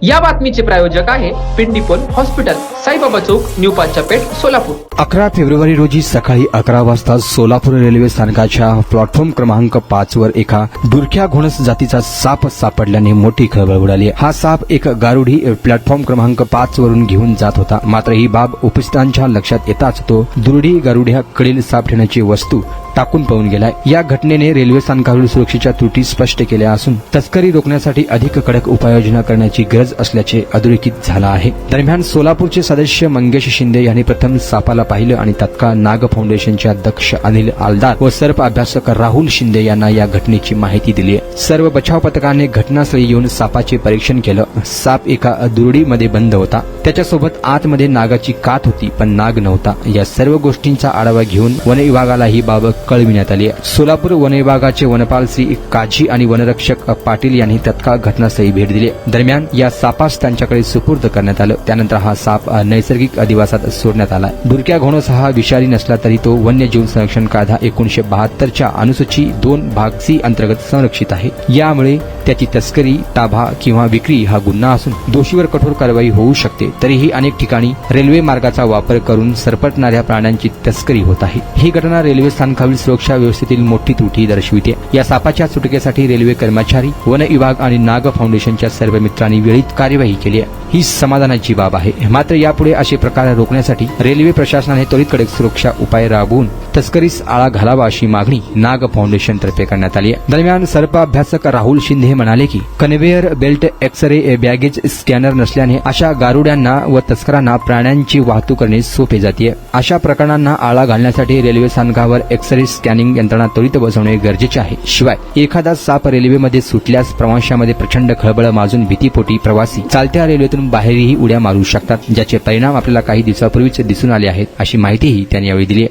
या बातमीचे प्रायोजक आहे पिंडीपोल हॉस्पिटल, साईबाबा चौक, न्यू पाचापेठ, सोलापूर। 11 फेब्रुवारी रोजी सकाळी 11 वाजता सोलापूर रेल्वे स्थानकाच्या प्लॅटफॉर्म क्रमांक 5 वर एका बुरख्या घोणस जातीचा साप सापडल्याने मोठी खळबळ उडाली। हा साप एक गारुडी प्लॅटफॉर्म क्रमांक 5 वरून घेऊन जात होता। मात्र ही बाब उपस्थितांच्या लक्षात येताच तो दुर्डी गारुड्याकडील साप ठेवण्याची वस्तू टाकून पळून गेलाय। या घटनेने रेल्वे स्थानकावरील सुरक्षेच्या त्रुटी स्पष्ट केल्या असून तस्करी रोखण्यासाठी अधिक कडक उपाययोजना करण्याची गरज असल्याचे अधोरेखित झालं आहे। दरम्यान सोलापूरचे सदस्य मंगेश शिंदे यांनी प्रथम सापाला पाहिलं आणि तत्काळ नाग फाउंडेशनचे अध्यक्ष अनिल आलदार व सर्प अभ्यासक राहुल शिंदे यांना या घटनेची माहिती दिली। सर्व बचाव पथकाने घटनास्थळी येऊन सापाचे परीक्षण केलं। साप एका दुरडीमध्ये बंद होता। त्याच्यासोबत आतमध्ये नागाची कात होती, पण नाग नव्हता। या सर्व गोष्टींचा आढावा घेऊन वन विभागाला ही बाब कळविण्यात आली। सोलापूर वन विभागाचे वनपाल श्री काझी आणि वनरक्षक पाटील यांनी तत्काळ घटनास्थळी भेट दिली। दरम्यान या सापास त्यांच्याकडे सुपूर्द करण्यात आलं। त्यानंतर हा साप नैसर्गिक अधिवासात सोडण्यात आला। बुरख्या घोणस हा विषारी नसला तरी तो वन्यजीव संरक्षण कायदा 1972 अनुसूची 2 भाग C अंतर्गत संरक्षित आहे। यामुळे त्याची तस्करी, ताबा किंवा विक्री हा गुन्हा असून दोषीवर कठोर कारवाई होऊ शकते। तरीही अनेक ठिकाणी रेल्वे मार्गाचा वापर करून सरपटणाऱ्या प्राण्यांची तस्करी होत आहे। ही घटना रेल्वे स्थानकावरील सुरक्षा व्यवस्थेतील मोठी त्रुटी दर्शविते। या सापाच्या सुटकेसाठी रेल्वे कर्मचारी, वन विभाग आणि नाग फाउंडेशनच्या सर्व मित्रांनी वेळीच कार्यवाही केली आहे। ही समाधानाची बाब आहे। मात्र यापुढे असे प्रकार रोखण्यासाठी रेल्वे प्रशासनाने त्वरित कडक सुरक्षा उपाय राबवून तस्करीस आळा घालावा अशी मागणी नाग फाउंडेशन तर्फे करण्यात आली आहे। दरम्यान सर्प अभ्यासक राहुल शिंदे म्हणाले की conveyor belt, x-ray, baggage scanner नसल्याने अशा गारुड्यांना व तस्करांना प्राण्यांची वाहतूक करणे सोपे जाते। अशा प्रकरणांना आळा घालण्यासाठी रेल्वे स्थानकावर एक्स-रे स्कॅनिंग यंत्रणा त्वरित बसवणे गरजेचे आहे। शिवाय एखादा साप रेल्वेमध्ये सुटल्यास प्रवाशांमध्ये प्रचंड खळबळ माजून भीतीपोटी प्रवासी चालत्या रेल्वेतून बाहेरही उड्या मारू शकतात, ज्याचे परिणाम आपल्याला काही दिवसापूर्वीच दिसून आले आहेत, अशी माहितीही त्यांनी यावेळी दिली।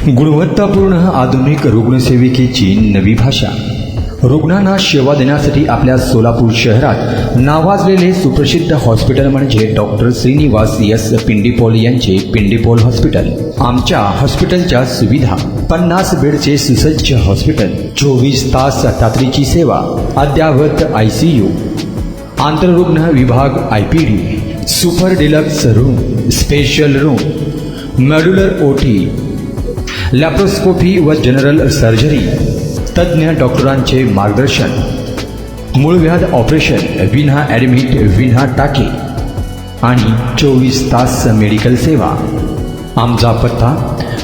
गुणवत्तापूर्ण आधुनिक रुग्णसेविकेची नवी भाषा। रुग्णांना सेवा देण्यासाठी आपल्या सोलापूर शहरात नावाजलेले सुप्रसिद्ध हॉस्पिटल म्हणजे डॉक्टर श्रीनिवास एस पिंडीपोल यांचे पिंडीपोल हॉस्पिटल। आमच्या हॉस्पिटलच्या सुविधा: 50 बेडचे सुसज्ज हॉस्पिटल, 24 तास तातडीची सेवा, अद्ययावत ICU, आंतररुग्ण विभाग IPD, super deluxe room, special room, modular OT, laparoscopy व जनरल सर्जरी, तज्ज्ञ डॉक्टरांचे मार्गदर्शन, मूळव्याध ऑपरेशन विना ॲडमिट, विना टाके आणि 24 तास मेडिकल सेवा। आमचा पत्ता: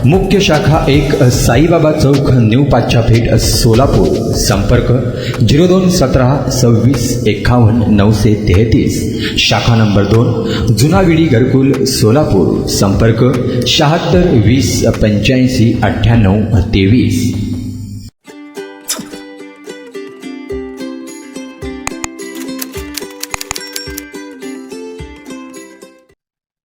मुख्य शाखा 1, साईबाबा चौक, न्यू पाचापेठ, सोलापूर। संपर्क 0217 26 51 933। शाखा नंबर 2, जुनाविडी घरकुल, सोलापूर। संपर्क 76 20 85 98 23।